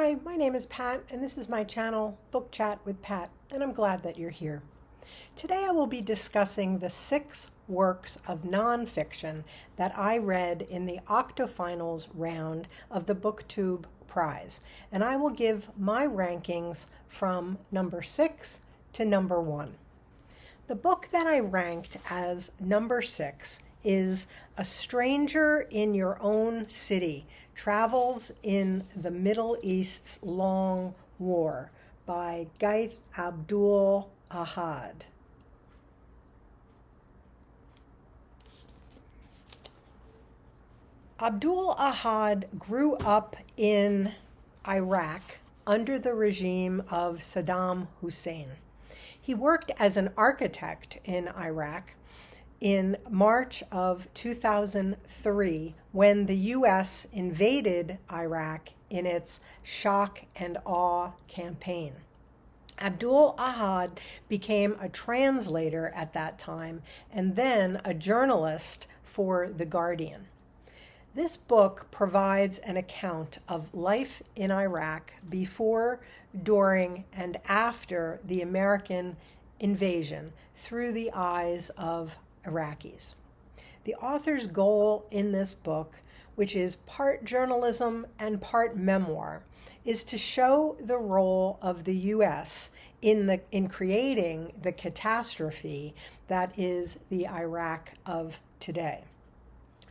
Hi, my name is Pat, and this is my channel, Book Chat with Pat, and I'm glad that you're here. Today I will be discussing the 6 works of nonfiction that I read in the Octofinals round of the BookTube prize, and I will give my rankings from number 6 to number 1. The book that I ranked as number 6 is A Stranger in Your Own City, Travels in the Middle East's Long War by Abdul-Ahad. Abdul-Ahad grew up in Iraq under the regime of Saddam Hussein. He worked as an architect in Iraq in March of 2003 when the U.S. invaded Iraq in its shock and awe campaign. Abdul-Ahad became a translator at that time and then a journalist for The Guardian. This book provides an account of life in Iraq before, during, and after the American invasion through the eyes of Iraqis. The author's goal in this book, which is part journalism and part memoir, is to show the role of the U.S. in creating the catastrophe that is the Iraq of today.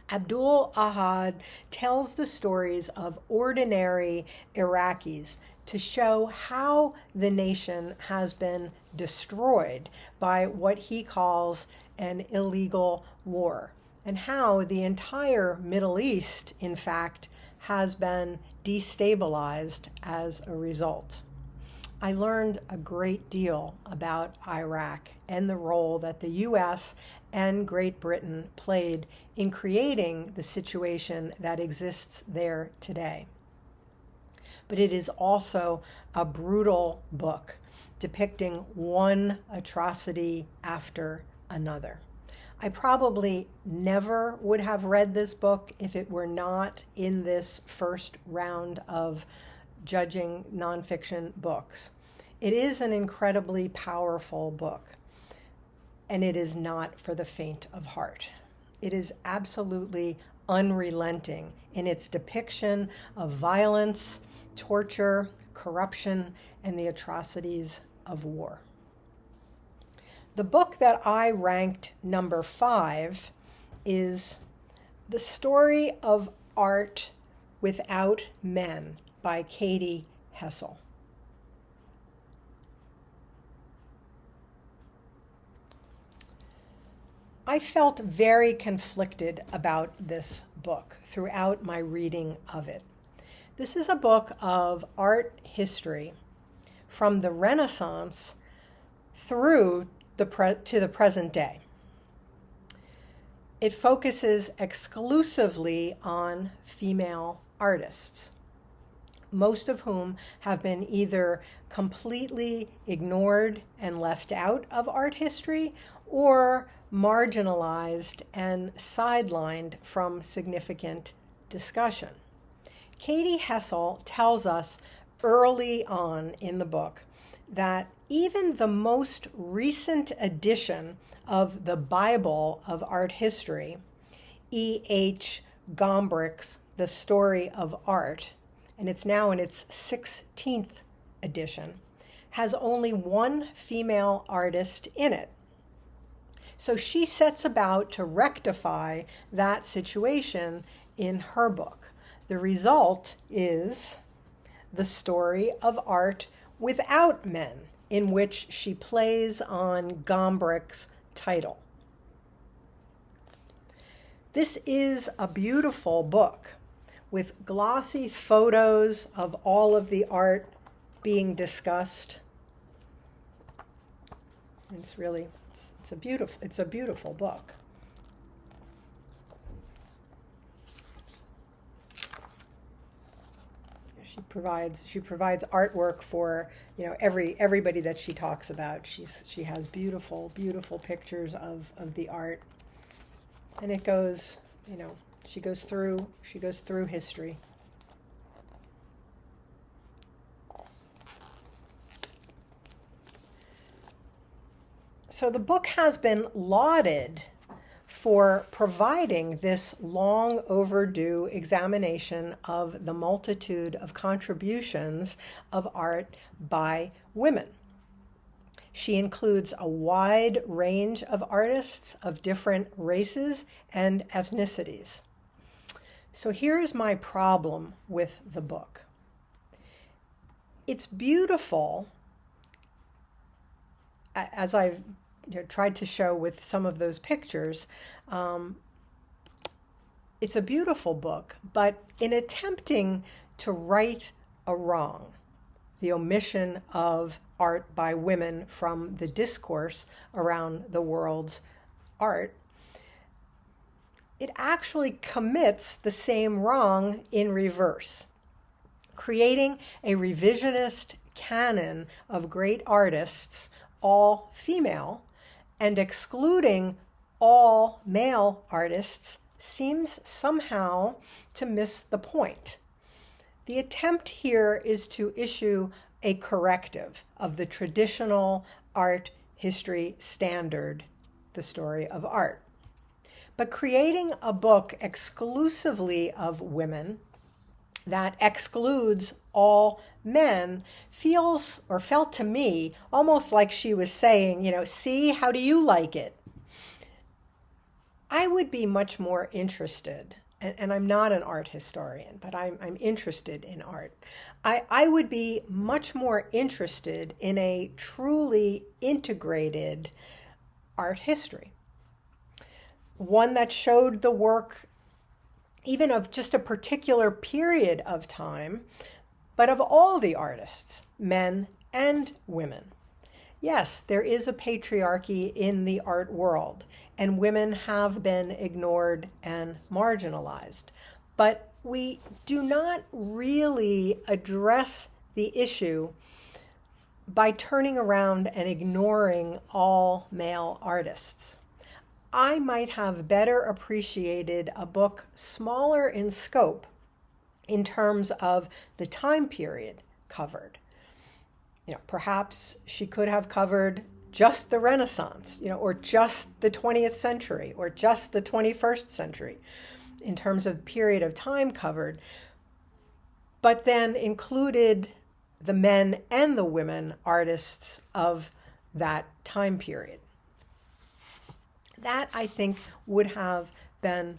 Abdul-Ahad tells the stories of ordinary Iraqis to show how the nation has been destroyed by what he calls an illegal war, and how the entire Middle East, in fact, has been destabilized as a result. I learned a great deal about Iraq and the role that the U.S. and Great Britain played in creating the situation that exists there today. But it is also a brutal book depicting one atrocity after another. I probably never would have read this book if it were not in this first round of judging nonfiction books. It is an incredibly powerful book, and it is not for the faint of heart. It is absolutely unrelenting in its depiction of violence, torture, corruption, and the atrocities of war. The book that I ranked number 5 is The Story of Art Without Men by Katy, Hessel. I felt very conflicted about this book throughout my reading of it. This is a book of art history from the Renaissance through to the present day. It focuses exclusively on female artists, most of whom have been either completely ignored and left out of art history or marginalized and sidelined from significant discussion. Katy Hessel tells us early on in the book that even the most recent edition of the Bible of art history, E.H. Gombrich's The Story of Art, and it's now in its 16th edition, has only one female artist in it. So she sets about to rectify that situation in her book. The result is The Story of Art Without Men, in which she plays on Gombrich's title. This is a beautiful book with glossy photos of all of the art being discussed. It's a beautiful book. She provides artwork for everybody that she talks about. She has beautiful pictures of the art, and it goes she goes through history. So the book has been lauded for providing this long overdue examination of the multitude of contributions of art by women. She includes a wide range of artists of different races and ethnicities. So here's my problem with the book. It's beautiful, as I've tried to show with some of those pictures. It's a beautiful book, but in attempting to right a wrong, the omission of art by women from the discourse around the world's art, it actually commits the same wrong in reverse, creating a revisionist canon of great artists, all female, and excluding all male artists seems somehow to miss the point. The attempt here is to issue a corrective of the traditional art history standard, the story of art. But creating a book exclusively of women that excludes all men feels, or felt to me, almost like she was saying, see, how do you like it? I would be much more interested, and I'm not an art historian, but I'm interested in art. I would be much more interested in a truly integrated art history, one that showed the work even of just a particular period of time, but of all the artists, men and women. Yes, there is a patriarchy in the art world, and women have been ignored and marginalized. But we do not really address the issue by turning around and ignoring all male artists. I might have better appreciated a book smaller in scope in terms of the time period covered. Perhaps she could have covered just the Renaissance, or just the 20th century, or just the 21st century in terms of period of time covered, but then included the men and the women artists of that time period. That, I think, would have been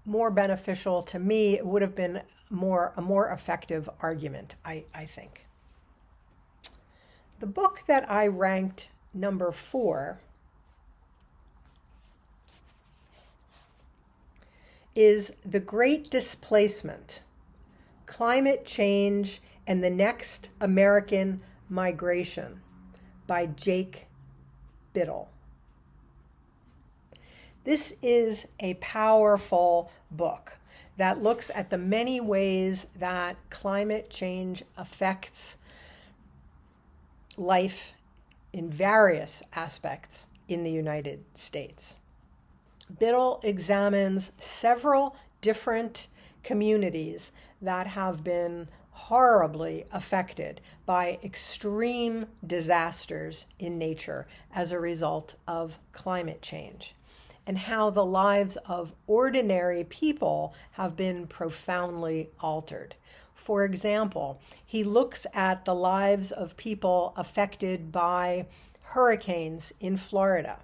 more beneficial to me. It would have been a more effective argument, I think. The book that I ranked number 4 is The Great Displacement, Climate Change and the Next American Migration by Jake Bittle. This is a powerful book that looks at the many ways that climate change affects life in various aspects in the United States. Bittle examines several different communities that have been horribly affected by extreme disasters in nature as a result of climate change, and how the lives of ordinary people have been profoundly altered. For example, he looks at the lives of people affected by hurricanes in Florida,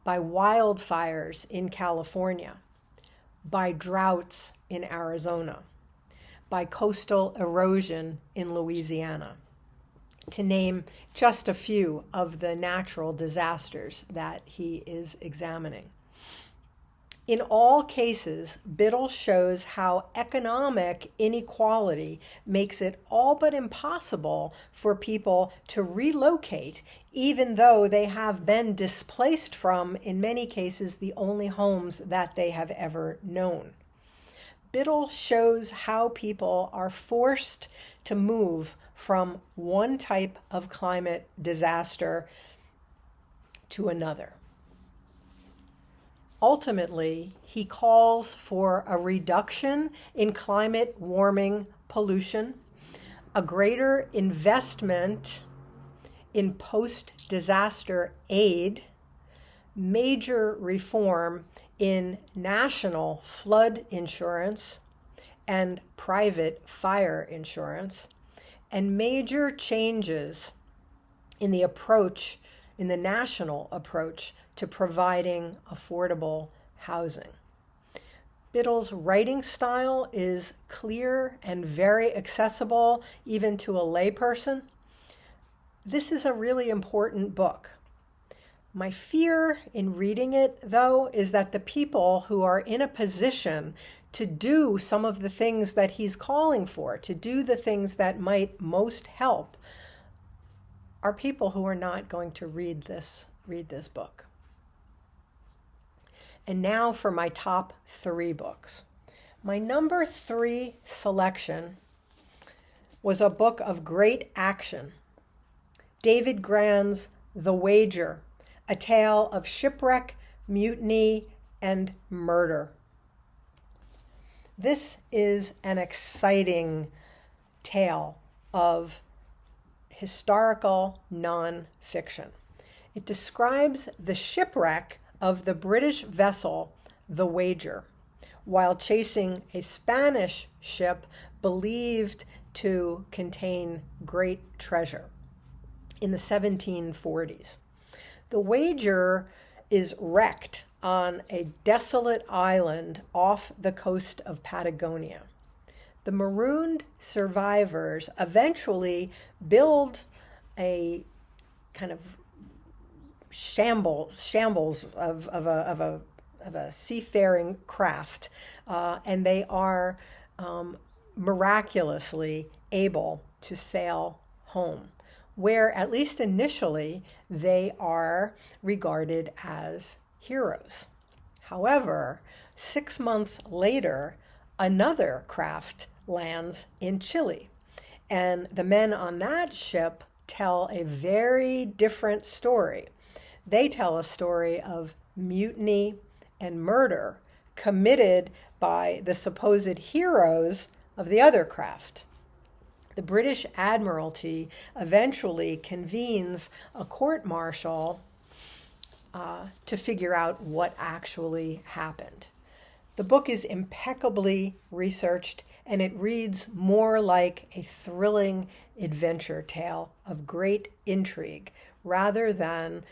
by wildfires in California, by droughts in Arizona, by coastal erosion in Louisiana, to name just a few of the natural disasters that he is examining. In all cases, Bittle shows how economic inequality makes it all but impossible for people to relocate, even though they have been displaced from, in many cases, the only homes that they have ever known. Bittle shows how people are forced to move from one type of climate disaster to another. Ultimately, he calls for a reduction in climate warming pollution, a greater investment in post-disaster aid, major reform in national flood insurance and private fire insurance, and major changes in the approach, in the national approach to providing affordable housing. Bittle's writing style is clear and very accessible, even to a layperson. This is a really important book. My fear in reading it, though, is that the people who are in a position to do some of the things that he's calling for, to do the things that might most help, are people who are not going to read this book. And now for my top 3 books. My number 3 selection was a book of great action, David Grann's The Wager, a tale of shipwreck, mutiny, and murder. This is an exciting tale of historical nonfiction. It describes the shipwreck of the British vessel, The Wager, while chasing a Spanish ship believed to contain great treasure in the 1740s. The Wager is wrecked on a desolate island off the coast of Patagonia. The marooned survivors eventually build a kind of shambles of a seafaring craft, and they are miraculously able to sail home, where at least initially they are regarded as heroes. However, 6 months later, another craft lands in Chile, and the men on that ship tell a very different story. They tell a story of mutiny and murder committed by the supposed heroes of the other craft. The British Admiralty eventually convenes a court-martial to figure out what actually happened. The book is impeccably researched, and it reads more like a thrilling adventure tale of great intrigue rather than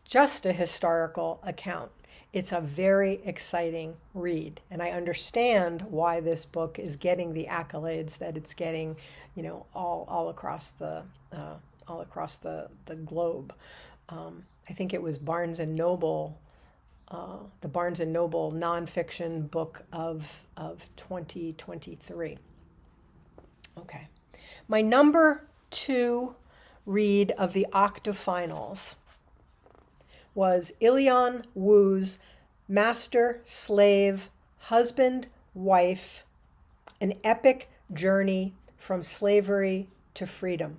just a historical account. It's a very exciting read, and I understand why this book is getting the accolades that it's getting, all across the globe. I think it was Barnes and Noble, the Barnes and Noble nonfiction book of 2023. Okay, my number 2 read of the Octofinals was Ilyon Wu's Master, Slave, Husband, Wife, an epic journey from slavery to freedom.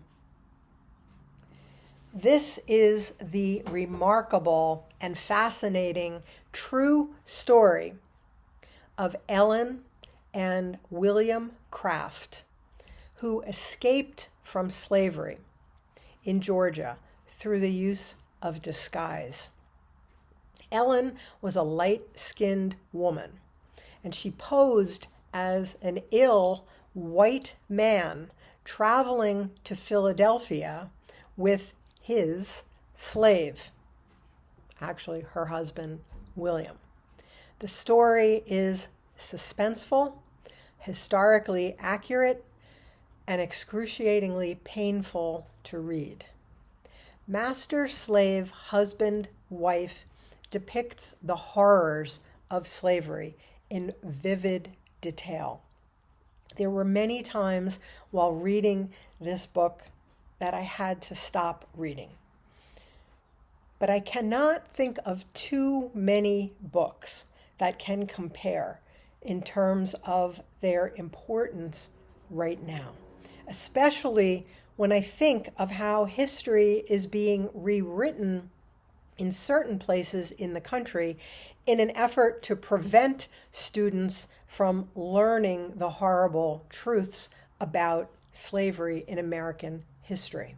This is the remarkable and fascinating true story of Ellen and William Craft, who escaped from slavery in Georgia through the use of disguise. Ellen was a light-skinned woman, and she posed as an ill white man traveling to Philadelphia with his slave, actually her husband, William. The story is suspenseful, historically accurate, and excruciatingly painful to read. Master, Slave, Husband, Wife depicts the horrors of slavery in vivid detail. There were many times while reading this book that I had to stop reading. But I cannot think of too many books that can compare in terms of their importance right now, especially when I think of how history is being rewritten in certain places in the country in an effort to prevent students from learning the horrible truths about slavery in American history.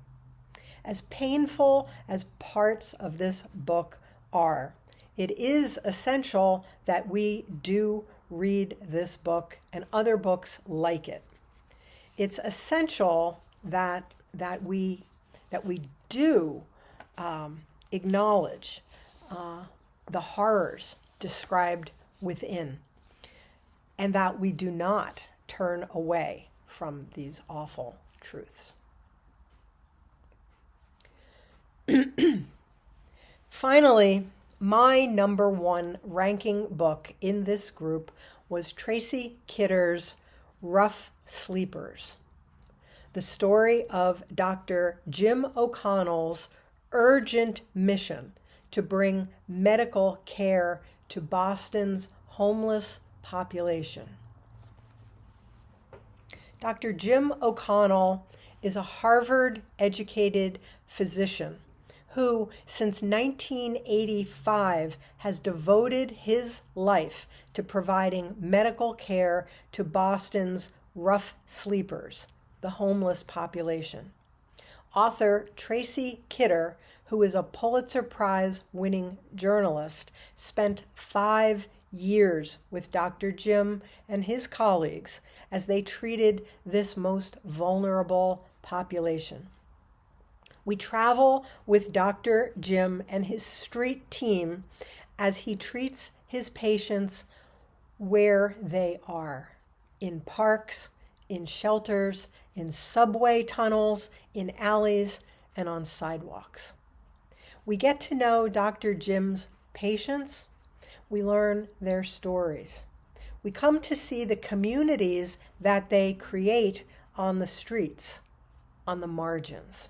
as painful as parts of this book are. It is essential that we do read this book and other books like it. It's essential that we do acknowledge the horrors described within, and that we do not turn away from these awful truths. Finally, my number one ranking book in this group was Tracy Kidder's Rough Sleepers, the story of Dr. Jim O'Connell's urgent mission to bring medical care to Boston's homeless population. Dr. Jim O'Connell is a Harvard-educated physician who, since 1985, has devoted his life to providing medical care to Boston's rough sleepers, the homeless population. Author Tracy Kidder, who is a Pulitzer Prize-winning journalist, spent 5 years with Dr. Jim and his colleagues as they treated this most vulnerable population. We travel with Dr. Jim and his street team as he treats his patients where they are, in parks, in shelters, in subway tunnels, in alleys, and on sidewalks. We get to know Dr. Jim's patients. We learn their stories. We come to see the communities that they create on the streets, on the margins.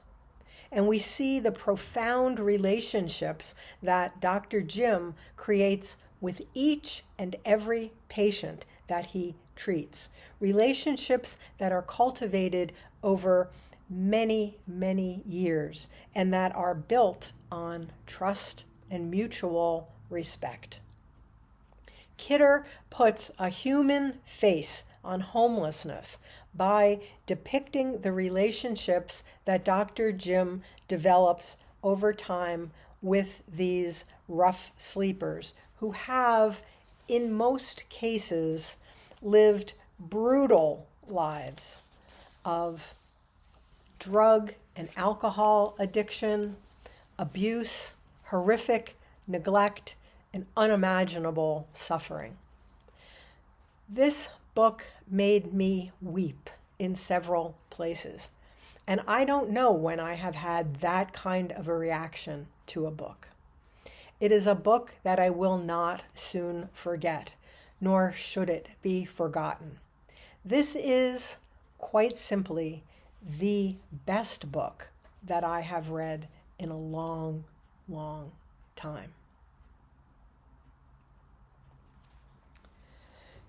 And we see the profound relationships that Dr. Jim creates with each and every patient that he treats. Relationships that are cultivated over many, many years and that are built on trust and mutual respect. Kidder puts a human face on homelessness by depicting the relationships that Dr. Jim develops over time with these rough sleepers who have, in most cases, lived brutal lives of drug and alcohol addiction, abuse, horrific neglect, and unimaginable suffering. This book made me weep in several places, and I don't know when I have had that kind of a reaction to a book. It is a book that I will not soon forget, nor should it be forgotten. This is, quite simply, the best book that I have read in a long, long time.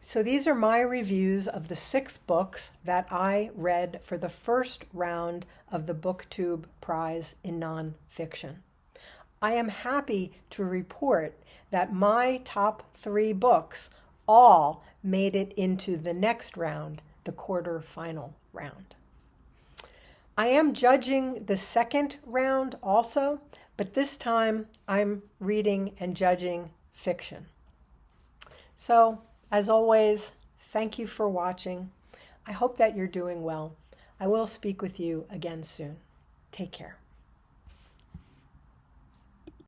So these are my reviews of the 6 books that I read for the first round of the BookTube Prize in Nonfiction. I am happy to report that my top 3 books all made it into the next round, the quarterfinal round. I am judging the second round also, but this time I'm reading and judging fiction. So, as always, thank you for watching. I hope that you're doing well. I will speak with you again soon. Take care.